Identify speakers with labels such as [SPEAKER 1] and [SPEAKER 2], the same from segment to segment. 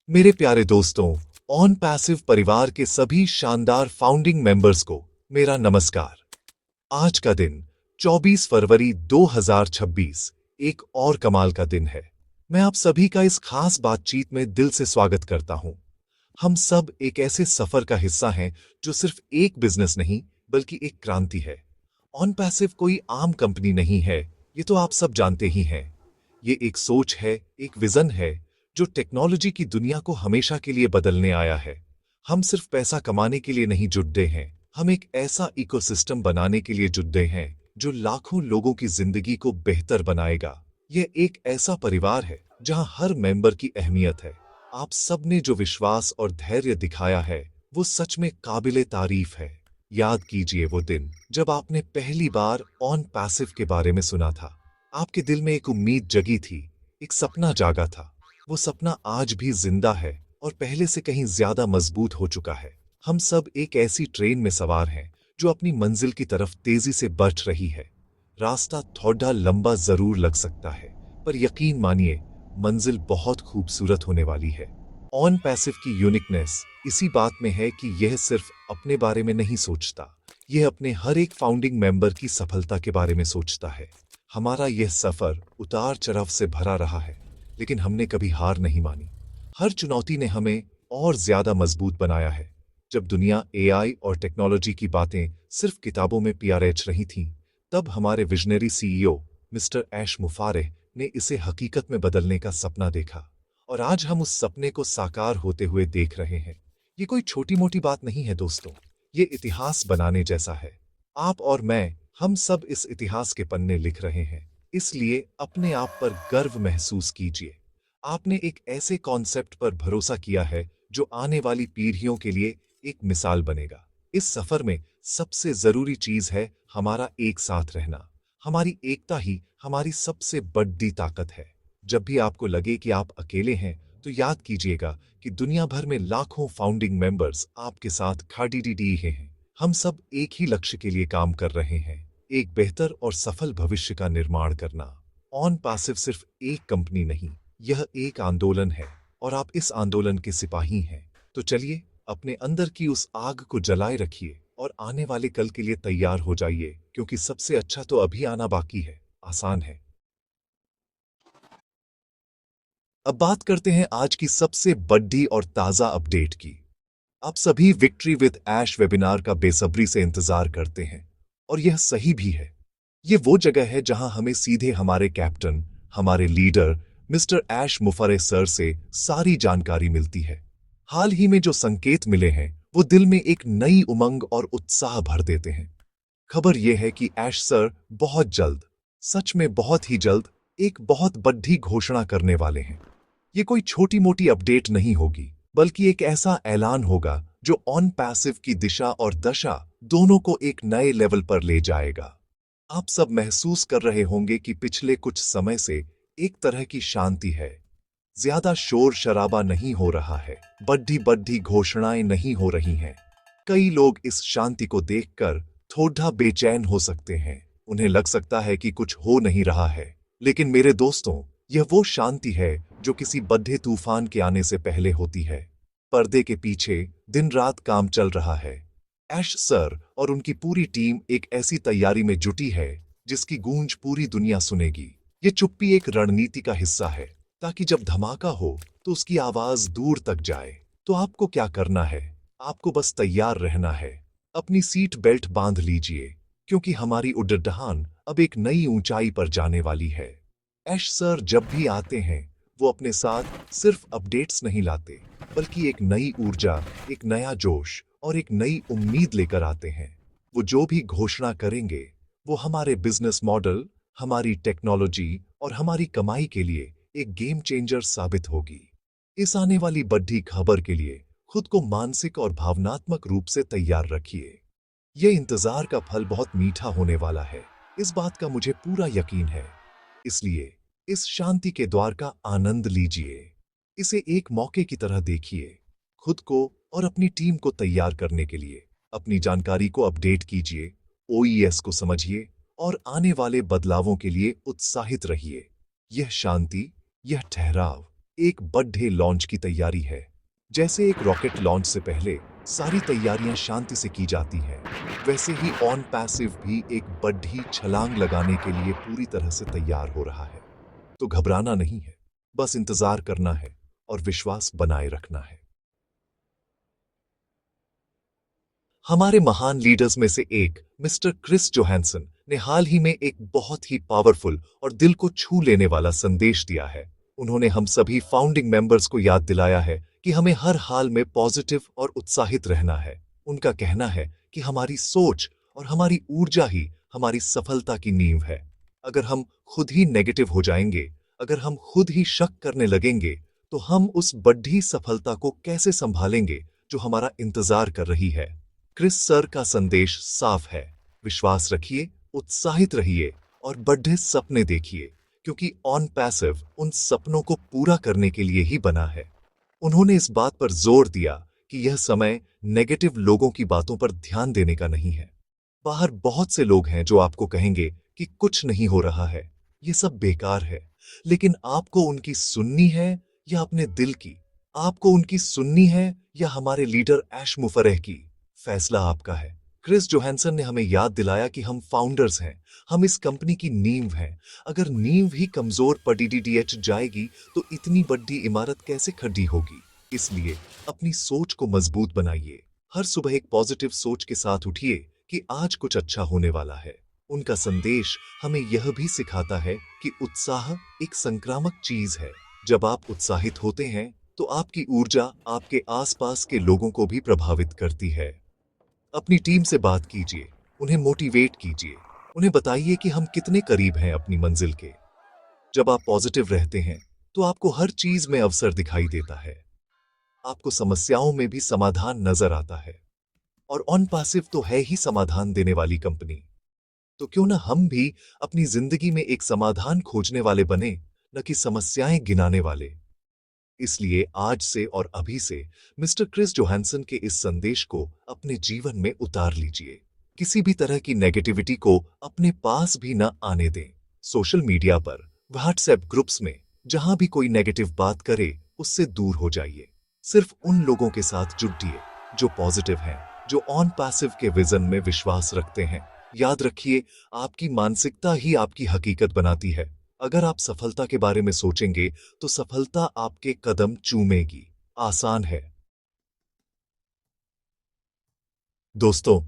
[SPEAKER 1] मेरे प्यारे दोस्तों, ऑन पैसिव परिवार के सभी शानदार फाउंडिंग मेंबर्स को मेरा नमस्कार। आज का दिन 24 फरवरी 2026 एक और कमाल का दिन है। मैं आप सभी का इस खास बातचीत में दिल से स्वागत करता हूं। हम सब एक ऐसे सफर का हिस्सा हैं जो सिर्फ एक बिजनेस नहीं बल्कि एक क्रांति है। ऑन पैसिव कोई आम कंपनी नहीं है, ये तो आप सब जानते ही हैं। ये एक सोच है, एक विजन है जो टेक्नोलॉजी की दुनिया को हमेशा के लिए बदलने आया है। हम सिर्फ पैसा कमाने के लिए नहीं जुटे हैं, हम एक ऐसा इकोसिस्टम बनाने के लिए जुटे हैं जो लाखों लोगों की जिंदगी को बेहतर बनाएगा। यह एक ऐसा परिवार है जहां हर मेंबर की अहमियत है। आप सबने जो विश्वास और धैर्य दिखाया है वो सच में काबिले तारीफ है। याद कीजिए वो दिन जब आपने पहली बार ऑन पैसिव के बारे में सुना था। आपके दिल में एक उम्मीद जगी थी, एक सपना जागा था। वो सपना आज भी जिंदा है और पहले से कहीं ज्यादा मजबूत हो चुका है। हम सब एक ऐसी ट्रेन में सवार हैं जो अपनी मंजिल की तरफ तेजी से बढ़ रही है। रास्ता थोड़ा लंबा जरूर लग सकता है, पर यकीन मानिए मंजिल बहुत खूबसूरत होने वाली है। ऑन पैसिव की यूनिकनेस इसी बात में है कि यह सिर्फ अपने बारे में नहीं सोचता, यह अपने हर एक फाउंडिंग मेंबर की सफलता के बारे में सोचता है। हमारा यह सफर उतार चढ़ाव से भरा रहा है, लेकिन हमने कभी हार नहीं मानी। हर चुनौती ने हमें और ज्यादा मजबूत बनाया है। जब दुनिया एआई और टेक्नोलॉजी की बातें सिर्फ किताबों में पीआरएच रही थीं, तब हमारे विजनरी सीईओ मिस्टर ऐश मुफारेह ने इसे हकीकत में बदलने का सपना देखा, और आज हम उस सपने को साकार होते हुए देख रहे हैं। ये कोई छोटी मोटी बात नहीं है दोस्तों, ये इतिहास बनाने जैसा है। आप और मैं, हम सब इस इतिहास के पन्ने लिख रहे हैं। इसलिए अपने आप पर गर्व महसूस कीजिए। आपने एक ऐसे कॉन्सेप्ट पर भरोसा किया है जो आने वाली पीढ़ियों के लिए एक मिसाल बनेगा। इस सफर में सबसे जरूरी चीज है हमारा एक साथ रहना। हमारी एकता ही हमारी सबसे बड़ी ताकत है। जब भी आपको लगे कि आप अकेले हैं, तो याद कीजिएगा कि दुनिया भर में लाखों फाउंडिंग मेंबर्स आपके साथ खड़ी हैं। हम सब एक ही लक्ष्य के लिए काम कर रहे हैं, एक बेहतर और सफल भविष्य का निर्माण करना। ऑन पैसिव सिर्फ एक कंपनी नहीं, यह एक आंदोलन है, और आप इस आंदोलन के सिपाही हैं। तो चलिए अपने अंदर की उस आग को जलाए रखिए और आने वाले कल के लिए तैयार हो जाइए, क्योंकि सबसे अच्छा तो अभी आना बाकी है। आसान है। अब बात करते हैं आज की सबसे बड़ी और ताजा अपडेट की। आप सभी विक्ट्री विद ऐश वेबिनार का बेसब्री से इंतजार करते हैं, और यह सही भी है। ये वो जगह है जहां हमें सीधे हमारे कैप्टन, हमारे लीडर मिस्टर ऐश मुफारेह सर से सारी जानकारी मिलती है। हाल ही में जो संकेत मिले हैं वो दिल में एक नई उमंग और उत्साह भर देते हैं। खबर यह है कि ऐश सर बहुत जल्द, सच में बहुत ही जल्द, एक बहुत बड़ी घोषणा करने वाले हैं। ये कोई छोटी मोटी अपडेट नहीं होगी, बल्कि एक ऐसा ऐलान होगा जो ऑन पैसिव की दिशा और दशा दोनों को एक नए लेवल पर ले जाएगा। आप सब महसूस कर रहे होंगे कि पिछले कुछ समय से एक तरह की शांति है। ज्यादा शोर शराबा नहीं हो रहा है, बड़ी बड़ी घोषणाएं नहीं हो रही हैं। कई लोग इस शांति को देखकर थोड़ा बेचैन हो सकते हैं। उन्हें लग सकता है कि कुछ हो नहीं रहा है, लेकिन मेरे दोस्तों, यह वो शांति है जो किसी बड़े तूफान के आने से पहले होती है। पर्दे के पीछे दिन रात काम चल रहा है। ऐश सर और उनकी पूरी टीम एक ऐसी तैयारी में जुटी है जिसकी गूंज पूरी दुनिया सुनेगी। ये चुप्पी एक रणनीति का हिस्सा है, ताकि जब धमाका हो तो उसकी आवाज दूर तक जाए। तो आपको क्या करना है? आपको बस तैयार रहना है। अपनी सीट बेल्ट बांध लीजिए, क्योंकि हमारी उड़ान अब एक नई ऊंचाई पर जाने वाली है। ऐश सर जब भी आते हैं, वो अपने साथ सिर्फ अपडेट्स नहीं लाते, बल्कि एक नई ऊर्जा, एक नया जोश और एक नई उम्मीद लेकर आते हैं। वो जो भी घोषणा करेंगे, वो हमारे बिजनेस मॉडल, हमारी टेक्नोलॉजी और हमारी कमाई के लिए एक गेम चेंजर साबित होगी। इस आने वाली बड़ी खबर के लिए खुद को मानसिक और भावनात्मक रूप से तैयार रखिए। यह इंतजार का फल बहुत मीठा होने वाला है, इस बात का मुझे पूरा यकीन है। इसलिए इस शांति के द्वार का आनंद लीजिए। इसे एक मौके की तरह देखिए। खुद को और अपनी टीम को तैयार करने के लिए अपनी जानकारी को अपडेट कीजिए, ओईएस को समझिए और आने वाले बदलावों के लिए उत्साहित रहिए। यह शांति, यह ठहराव एक बर्थडे लॉन्च की तैयारी है। जैसे एक रॉकेट लॉन्च से पहले सारी तैयारियां शांति से की जाती हैं, वैसे ही ऑन पैसिव भी एक बड़ी छलांग लगाने के लिए पूरी तरह से तैयार हो रहा है। तो घबराना नहीं है, बस इंतजार करना है और विश्वास बनाए रखना है। हमारे महान लीडर्स में से एक मिस्टर क्रिस जोहानसन ने हाल ही में एक बहुत ही पावरफुल और दिल को छू लेने वाला संदेश दिया है। उन्होंने हम सभी फाउंडिंग मेंबर्स को याद दिलाया है कि हमें हर हाल में पॉजिटिव और उत्साहित रहना है। उनका कहना है कि हमारी सोच और हमारी ऊर्जा ही हमारी सफलता की नींव है। अगर हम खुद ही नेगेटिव हो जाएंगे, अगर हम खुद ही शक करने लगेंगे, तो हम उस बड़ी सफलता को कैसे संभालेंगे जो हमारा इंतजार कर रही है। क्रिस सर का संदेश साफ है, विश्वास रखिए, उत्साहित रहिए और बड़े सपने देखिए, क्योंकि ऑन पैसिव उन सपनों को पूरा करने के लिए ही बना है। उन्होंने इस बात पर जोर दिया कि यह समय नेगेटिव लोगों की बातों पर ध्यान देने का नहीं है। बाहर बहुत से लोग हैं जो आपको कहेंगे कि कुछ नहीं हो रहा है, ये सब बेकार है, लेकिन आपको उनकी सुननी है या अपने दिल की? आपको उनकी सुननी है या हमारे लीडर ऐश मुफर्रेह की? फैसला आपका है। क्रिस जोहानसन ने हमें याद दिलाया कि हम फाउंडर्स हैं, हम इस कंपनी की नींव हैं। अगर नींव ही कमजोर पड़ीडीडीएच जाएगी तो इतनी बड़ी इमारत कैसे खड़ी होगी? इसलिए अपनी सोच को मजबूत बनाइए। हर सुबह एक पॉजिटिव सोच के साथ उठिए कि आज कुछ अच्छा होने वाला है। उनका संदेश हमें यह भी सिखाता है कि उत्साह एक संक्रामक चीज है। जब आप उत्साहित होते हैं तो आपकी ऊर्जा आपके आसपास के लोगों को भी प्रभावित करती है। अपनी टीम से बात कीजिए, उन्हें मोटिवेट कीजिए, उन्हें बताइए कि हम कितने करीब हैं अपनी मंजिल के। जब आप पॉजिटिव रहते हैं तो आपको हर चीज में अवसर दिखाई देता है, आपको समस्याओं में भी समाधान नजर आता है। और ऑन पैसिव तो है ही समाधान देने वाली कंपनी। तो क्यों ना हम भी अपनी जिंदगी में एक समाधान खोजने वाले बने, न कि समस्याएं गिनाने वाले। इसलिए आज से और अभी से मिस्टर क्रिस जोहानसन के इस संदेश को अपने जीवन में उतार लीजिए। किसी भी तरह की नेगेटिविटी को अपने पास भी न आने दें। सोशल मीडिया पर, व्हाट्सएप ग्रुप्स में जहां भी कोई नेगेटिव बात करे, उससे दूर हो जाइए। सिर्फ उन लोगों के साथ जुटिए जो पॉजिटिव हैं, जो ऑन पैसिव के विजन में विश्वास रखते हैं। याद रखिए, आपकी मानसिकता ही आपकी हकीकत बनाती है। अगर आप सफलता के बारे में सोचेंगे तो सफलता आपके कदम चूमेगी। आसान है। दोस्तों,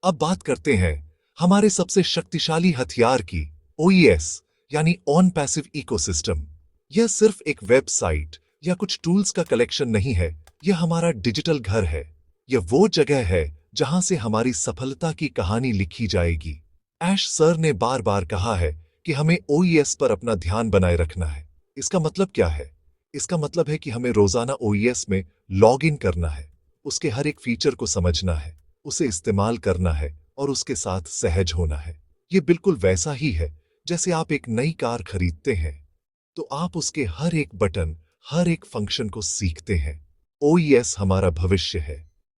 [SPEAKER 1] अब बात करते हैं हमारे सबसे शक्तिशाली हथियार की, ओईएस यानी ऑन पैसिव इकोसिस्टम। यह सिर्फ एक वेबसाइट या कुछ टूल्स का कलेक्शन नहीं है, यह हमारा डिजिटल घर है। यह वो जगह है जहां से हमारी सफलता की कहानी लिखी जाएगी। ऐश सर ने बार बार कहा है कि हमें ओईएस पर अपना ध्यान बनाए रखना है। इसका मतलब क्या है? इसका मतलब है कि हमें रोजाना ओईएस में लॉग इन करना है, उसके हर एक फीचर को समझना है, उसे इस्तेमाल करना है और उसके साथ सहज होना है। यह बिल्कुल वैसा ही है जैसे आप एक नई कार खरीदते हैं तो आप उसके हर एक बटन, हर एक फंक्शन को सीखते हैं। ओईएस हमारा भविष्य है।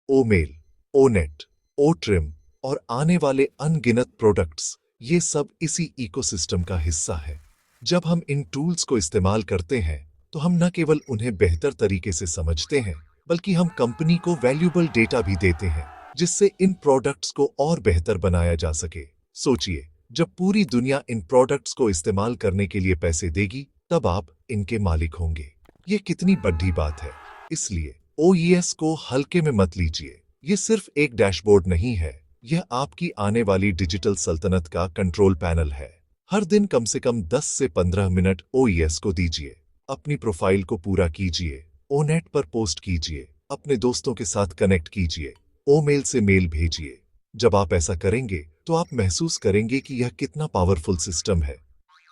[SPEAKER 1] ओ मेल, ओ नेट, ओ ट्रिम और आने वाले अनगिनत प्रोडक्ट्स, ये सब इसी इकोसिस्टम का हिस्सा है। जब हम इन टूल्स को इस्तेमाल करते हैं तो हम न केवल उन्हें बेहतर तरीके से समझते हैं, बल्कि हम कंपनी को वैल्यूएबल डेटा भी देते हैं जिससे इन प्रोडक्ट्स को और बेहतर बनाया जा सके। सोचिए, जब पूरी दुनिया इन प्रोडक्ट्स को इस्तेमाल करने के लिए पैसे देगी, तब आप इनके मालिक होंगे। ये कितनी बड़ी बात है। इसलिए ओईएस को हल्के में मत लीजिए। ये सिर्फ एक डैशबोर्ड नहीं है, यह आपकी आने वाली डिजिटल सल्तनत का कंट्रोल पैनल है। हर दिन कम से कम 10 से 15 मिनट ओईएस को दीजिए। अपनी प्रोफाइल को पूरा कीजिए, ओनेट पर पोस्ट कीजिए, अपने दोस्तों के साथ कनेक्ट कीजिए, ओ मेल से मेल भेजिए। जब आप ऐसा करेंगे तो आप महसूस करेंगे कि यह कितना पावरफुल सिस्टम है।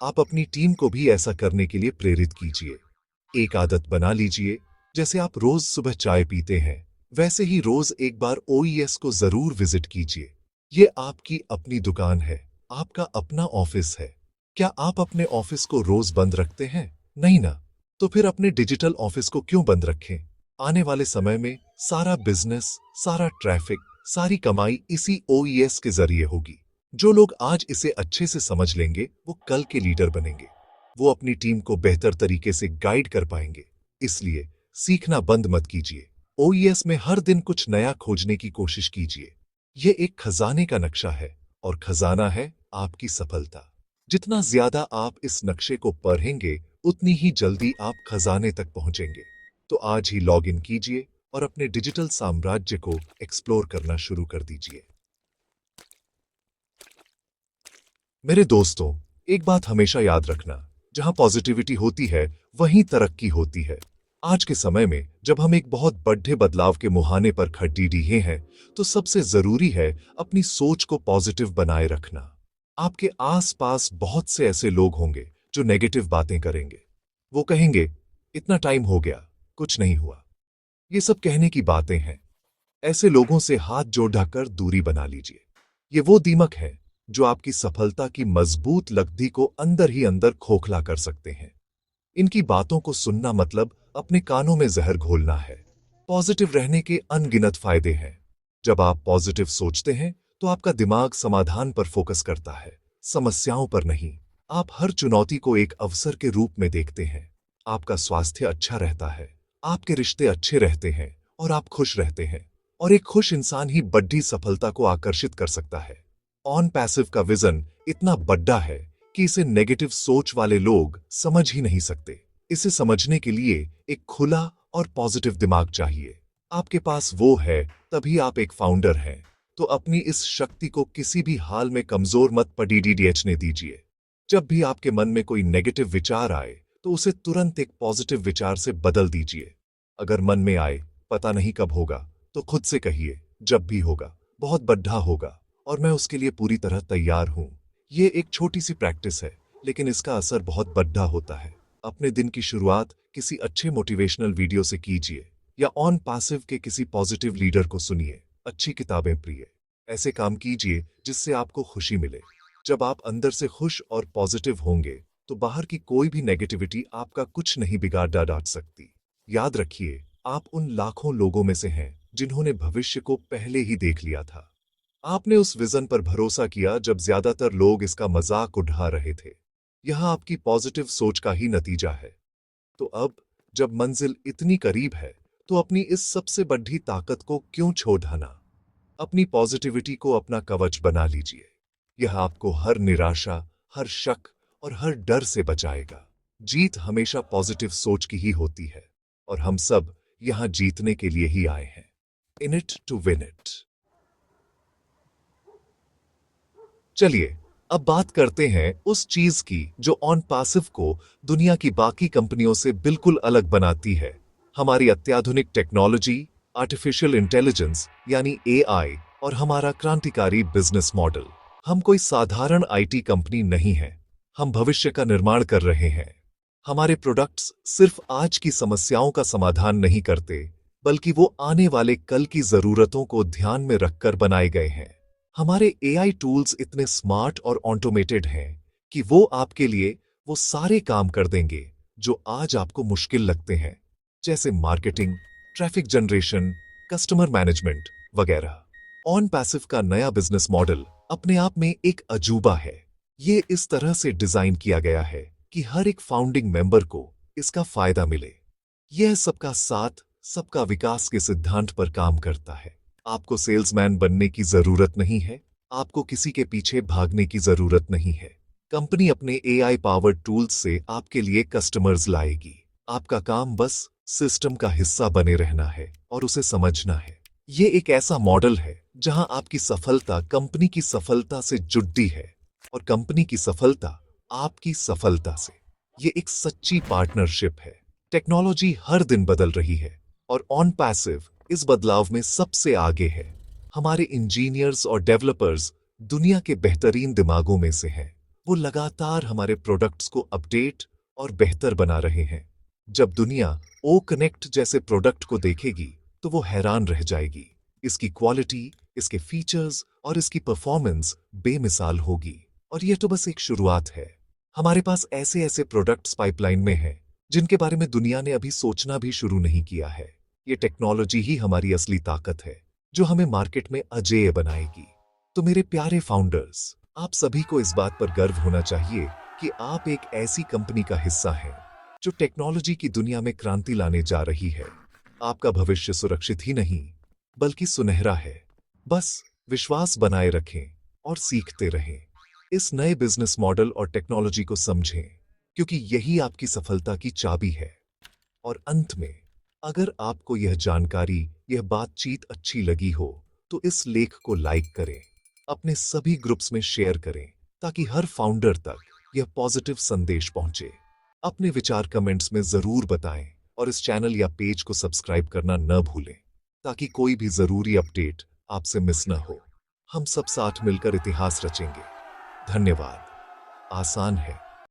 [SPEAKER 1] आप अपनी टीम को भी ऐसा करने के लिए प्रेरित कीजिए। एक आदत बना लीजिए, जैसे आप रोज सुबह चाय पीते हैं, वैसे ही रोज एक बार ओईएस को जरूर विजिट कीजिए। ये आपकी अपनी दुकान है, आपका अपना ऑफिस है। क्या आप अपने ऑफिस को रोज बंद रखते हैं? नहीं ना। तो फिर अपने डिजिटल ऑफिस को क्यों बंद रखें? आने वाले समय में सारा बिजनेस, सारा ट्रैफिक, सारी कमाई इसी ओईएस के जरिए होगी। जो लोग आज इसे अच्छे से समझ लेंगे वो कल के लीडर बनेंगे। वो अपनी टीम को बेहतर तरीके से गाइड कर पाएंगे। इसलिए सीखना बंद मत कीजिए। ओईएस में हर दिन कुछ नया खोजने की कोशिश कीजिए। ये एक खजाने का नक्शा है और खजाना है आपकी सफलता। जितना ज्यादा आप इस नक्शे को पढ़ेंगे, उतनी ही जल्दी आप खजाने तक पहुंचेंगे। तो आज ही लॉग इन कीजिए और अपने डिजिटल साम्राज्य को एक्सप्लोर करना शुरू कर दीजिए। मेरे दोस्तों, एक बात हमेशा याद रखना, जहां पॉजिटिविटी होती है वहीं तरक्की होती है। आज के समय में जब हम एक बहुत बड़े बदलाव के मुहाने पर खड़ी रहे हैं, तो सबसे जरूरी है अपनी सोच को पॉजिटिव बनाए रखना। आपके आसपास बहुत से ऐसे लोग होंगे जो नेगेटिव बातें करेंगे। वो कहेंगे, इतना टाइम हो गया, कुछ नहीं हुआ। ये सब कहने की बातें हैं। ऐसे लोगों से हाथ जोड़कर दूरी बना लीजिए। ये वो दीमक है जो आपकी सफलता की मजबूत लकड़ी को अंदर ही अंदर खोखला कर सकते हैं। इनकी बातों को सुनना मतलब अपने कानों में जहर घोलना है। पॉजिटिव रहने के अनगिनत फायदे हैं। जब आप पॉजिटिव सोचते हैं तो आपका दिमाग समाधान पर फोकस करता है, समस्याओं पर नहीं। आप हर चुनौती को एक अवसर के रूप में देखते हैं। आपका स्वास्थ्य अच्छा रहता है, आपके रिश्ते अच्छे रहते हैं और आप खुश रहते हैं। और एक खुश इंसान ही बड़ी सफलता को आकर्षित कर सकता है। ऑन पैसिव का विजन इतना बड़ा है कि इसे नेगेटिव सोच वाले लोग समझ ही नहीं सकते। इसे समझने के लिए एक खुला और पॉजिटिव दिमाग चाहिए। आपके पास वो है, तभी आप एक फाउंडर हैं। तो अपनी इस शक्ति को किसी भी हाल में कमजोर मत पड़ने दीजिए। जब भी आपके मन में कोई नेगेटिव विचार आए, तो उसे तुरंत एक पॉजिटिव विचार से बदल दीजिए। अगर मन में आए, पता नहीं कब होगा, तो खुद से कहिए, जब भी होगा, बहुत बड़ा होगा और मैं उसके लिए पूरी तरह तैयार हूं। ये एक छोटी सी प्रैक्टिस है, लेकिन इसका असर बहुत बड़ा होता है। अपने दिन की शुरुआत किसी अच्छे मोटिवेशनल वीडियो से कीजिए या ऑन पैसिव के किसी पॉजिटिव लीडर को सुनिए। अच्छी किताबें पढ़िए। ऐसे काम कीजिए जिससे आपको खुशी मिले। जब आप अंदर से खुश और पॉजिटिव होंगे, तो बाहर की कोई भी नेगेटिविटी आपका कुछ नहीं बिगाड़ डाट सकती। याद रखिए, आप उन लाखों लोगों में से हैं जिन्होंने भविष्य को पहले ही देख लिया था। आपने उस विजन पर भरोसा किया जब ज्यादातर लोग इसका मजाक उड़ा रहे थे। यह आपकी पॉजिटिव सोच का ही नतीजा है। तो अब जब मंजिल इतनी करीब है, तो अपनी इस सबसे बड़ी ताकत को क्यों छोड़ना। अपनी पॉजिटिविटी को अपना कवच बना लीजिए। यह आपको हर निराशा, हर शक और हर डर से बचाएगा। जीत हमेशा पॉजिटिव सोच की ही होती है और हम सब यहां जीतने के लिए ही आए हैं। In it to win it. चलिए अब बात करते हैं उस चीज की जो ऑन पैसिव को दुनिया की बाकी कंपनियों से बिल्कुल अलग बनाती है। हमारी अत्याधुनिक टेक्नोलॉजी, आर्टिफिशियल इंटेलिजेंस यानी एआई और हमारा क्रांतिकारी बिजनेस मॉडल। हम कोई साधारण आईटी कंपनी नहीं है। हम भविष्य का निर्माण कर रहे हैं। हमारे प्रोडक्ट्स सिर्फ आज की समस्याओं का समाधान नहीं करते, बल्कि वो आने वाले कल की जरूरतों को ध्यान में रखकर बनाए गए हैं। हमारे एआई टूल्स इतने स्मार्ट और ऑटोमेटेड हैं कि वो आपके लिए वो सारे काम कर देंगे जो आज आपको मुश्किल लगते हैं, जैसे marketing, traffic generation, customer management वगैरह। ऑन पैसिव का नया बिजनेस मॉडल अपने आप में एक अजूबा है। ये इस तरह से डिजाइन किया गया है कि हर एक फाउंडिंग मेंबर को इसका फायदा मिले। यह सबका साथ, सबका विकास के सिद्धांत पर काम करता है। आपको सेल्समैन बनने की जरूरत नहीं है। आपको किसी के पीछे भागने की जरूरत नहीं है। कंपनी अपने एआई पावर्ड टूल्स से आपके लिए कस्टमर्स लाएगी। आपका काम बस सिस्टम का हिस्सा बने रहना है और उसे समझना है। ये एक ऐसा मॉडल है जहां आपकी सफलता कंपनी की सफलता से जुड़ती है और कंपनी की सफलता आपकी सफलता से। ये एक सच्ची पार्टनरशिप है। टेक्नोलॉजी हर दिन बदल रही है और ऑन पैसिव इस बदलाव में सबसे आगे है। हमारे इंजीनियर्स और डेवलपर्स दुनिया के बेहतरीन दिमागों में से हैं। वो लगातार हमारे प्रोडक्ट्स को अपडेट और बेहतर बना रहे हैं। जब दुनिया ओ कनेक्ट जैसे प्रोडक्ट को देखेगी, तो वो हैरान रह जाएगी। इसकी क्वालिटी, इसके फीचर्स और इसकी परफॉर्मेंस बेमिसाल होगी। और यह तो बस एक शुरुआत है। हमारे पास ऐसे ऐसे प्रोडक्ट्स पाइपलाइन में हैं जिनके बारे में दुनिया ने अभी सोचना भी शुरू नहीं किया है। ये टेक्नोलॉजी ही हमारी असली ताकत है जो हमें मार्केट में अजेय बनाएगी। तो मेरे प्यारे फाउंडर्स, आप सभी को इस बात पर गर्व होना चाहिए कि आप एक ऐसी कंपनी का हिस्सा हैं जो टेक्नोलॉजी की दुनिया में क्रांति लाने जा रही है। आपका भविष्य सुरक्षित ही नहीं, बल्कि सुनहरा है। बस विश्वास बनाए रखें और सीखते रहें। इस नए बिजनेस मॉडल और टेक्नोलॉजी को समझें, क्योंकि यही आपकी सफलता की चाबी है। और अंत में, अगर आपको यह जानकारी, यह बातचीत अच्छी लगी हो, तो इस लेख को लाइक करें, अपने सभी ग्रुप्स में शेयर करें, ताकि हर फाउंडर तक यह पॉजिटिव संदेश पहुंचे। अपने विचार कमेंट्स में जरूर बताएं और इस चैनल या पेज को सब्सक्राइब करना न भूलें, ताकि कोई भी जरूरी अपडेट आपसे मिस न हो। हम सब साथ मिलकर इतिहास रचेंगे। धन्यवाद। आसान है,